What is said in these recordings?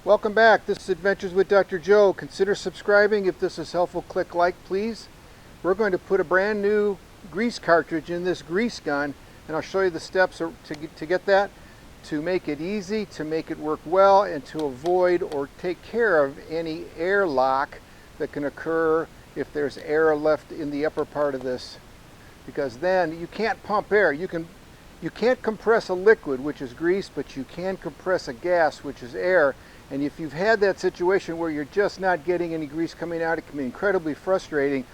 Welcome back. This is Adventures with Dr. Joe. Consider subscribing. If this is helpful, click like, please. We're going to put a brand new grease cartridge in this grease gun, and I'll show you the steps to get that, to make it easy, to make it work well, and to avoid or take care of any airlock that can occur if there's air left in the upper part of this, because then you can't pump air. You can't compress a liquid, which is grease, but you can compress a gas, which is air. And if you've had that situation where you're just not getting any grease coming out, it can be incredibly frustrating,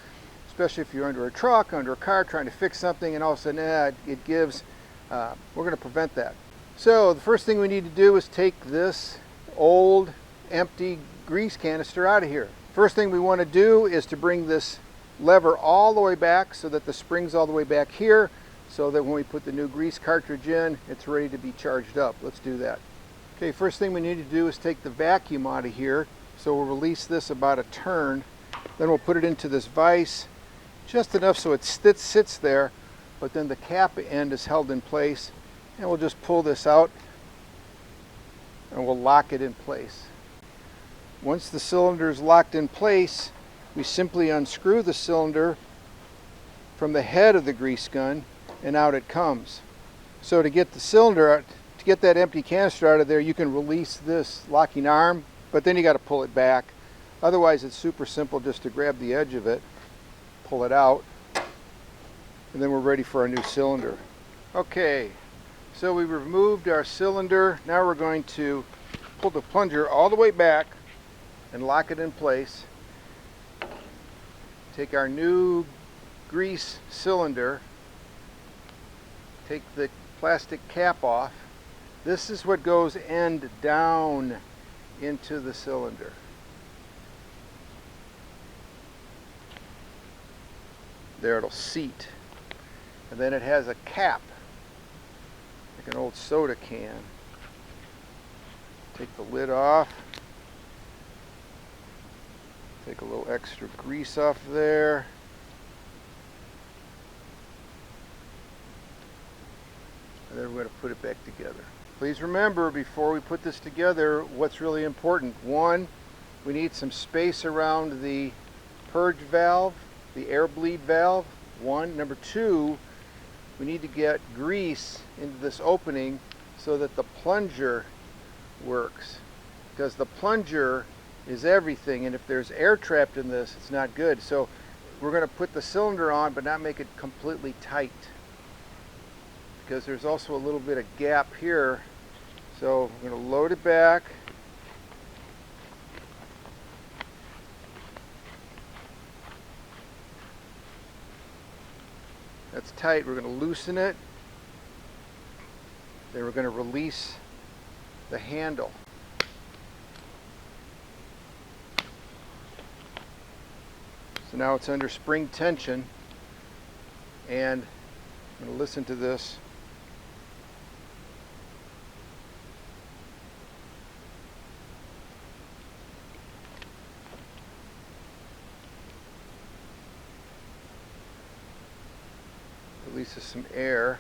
especially if you're under a truck, under a car, trying to fix something, and all of a sudden it gives. We're going to prevent that. So the first thing we need to do is take this old empty grease canister out of here. First thing we want to do is to bring this lever all the way back so that the spring's all the way back here, so that when we put the new grease cartridge in, it's ready to be charged up. Let's do that. Okay, first thing we need to do is take the vacuum out of here. So we'll release this about a turn. Then we'll put it into this vise, just enough so it sits there, but then the cap end is held in place. And we'll just pull this out and we'll lock it in place. Once the cylinder is locked in place, we simply unscrew the cylinder from the head of the grease gun, and out it comes. So to get the cylinder out, to get that empty canister out of there, you can release this locking arm, but then you got to pull it back. Otherwise, it's super simple just to grab the edge of it, pull it out, and then we're ready for our new cylinder. Okay, so we removed our cylinder. Now we're going to pull the plunger all the way back and lock it in place. Take our new grease cylinder, take the plastic cap off. This is what goes end down into the cylinder. There, it'll seat. And then it has a cap, like an old soda can. Take the lid off. Take a little extra grease off there. And then we're going to put it back together. Please remember, before we put this together, what's really important. One, we need some space around the purge valve, the air bleed valve. One. Number two, we need to get grease into this opening so that the plunger works. Because the plunger is everything, and if there's air trapped in this, it's not good. So we're going to put the cylinder on, but not make it completely tight, because there's also a little bit of gap here. So we're going to load it back. That's tight. We're going to loosen it. Then we're going to release the handle. So now it's under spring tension, and I'm going to listen to this. Releases some air,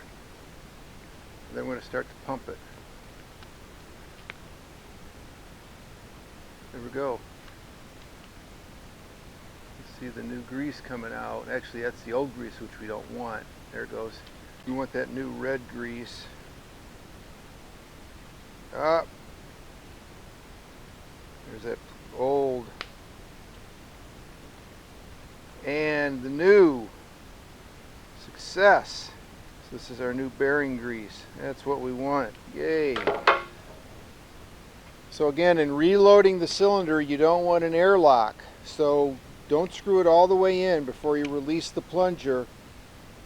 and then we're going to start to pump it. There we go. See the new grease coming out. Actually, that's the old grease, which we don't want. There it goes. We want that new red grease. Up. There's that old. And the new. Success. So this is our new bearing grease. That's what we want. Yay. So again, in reloading the cylinder, you don't want an airlock. So don't screw it all the way in before you release the plunger.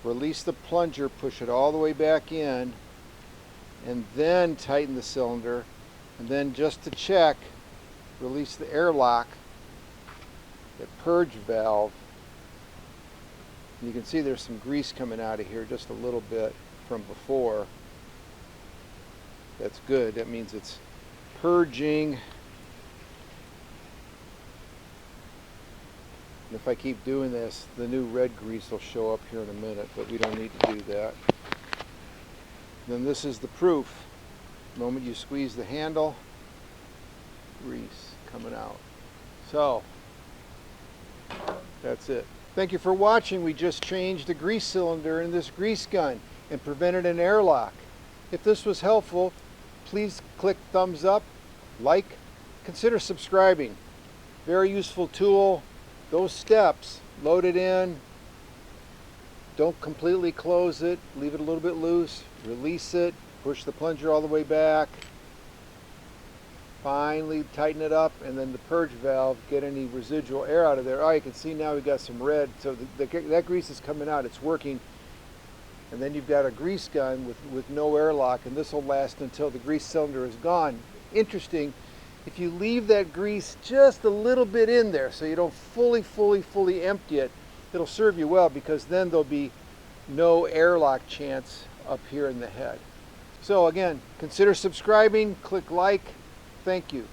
Release the plunger, push it all the way back in, and then tighten the cylinder. And then, just to check, release the airlock, the purge valve. You can see there's some grease coming out of here, just a little bit from before. That's good. That means it's purging. And if I keep doing this, the new red grease will show up here in a minute, but we don't need to do that. Then this is the proof. The moment you squeeze the handle, grease coming out. So that's it. Thank you for watching. We just changed the grease cylinder in this grease gun and prevented an airlock. If this was helpful, please click thumbs up, like, consider subscribing. Very useful tool. Those steps, load it in, don't completely close it, leave it a little bit loose, release it, push the plunger all the way back, finally tighten it up, and then the purge valve, get any residual air out of there. Oh, you can see now we got some red, so that grease is coming out, it's working. And then you've got a grease gun with no airlock, and this will last until the grease cylinder is gone. Interesting, if you leave that grease just a little bit in there so you don't fully empty it, it'll serve you well, because then there'll be no airlock chance up here in the head. So again, consider subscribing, click like. Thank you.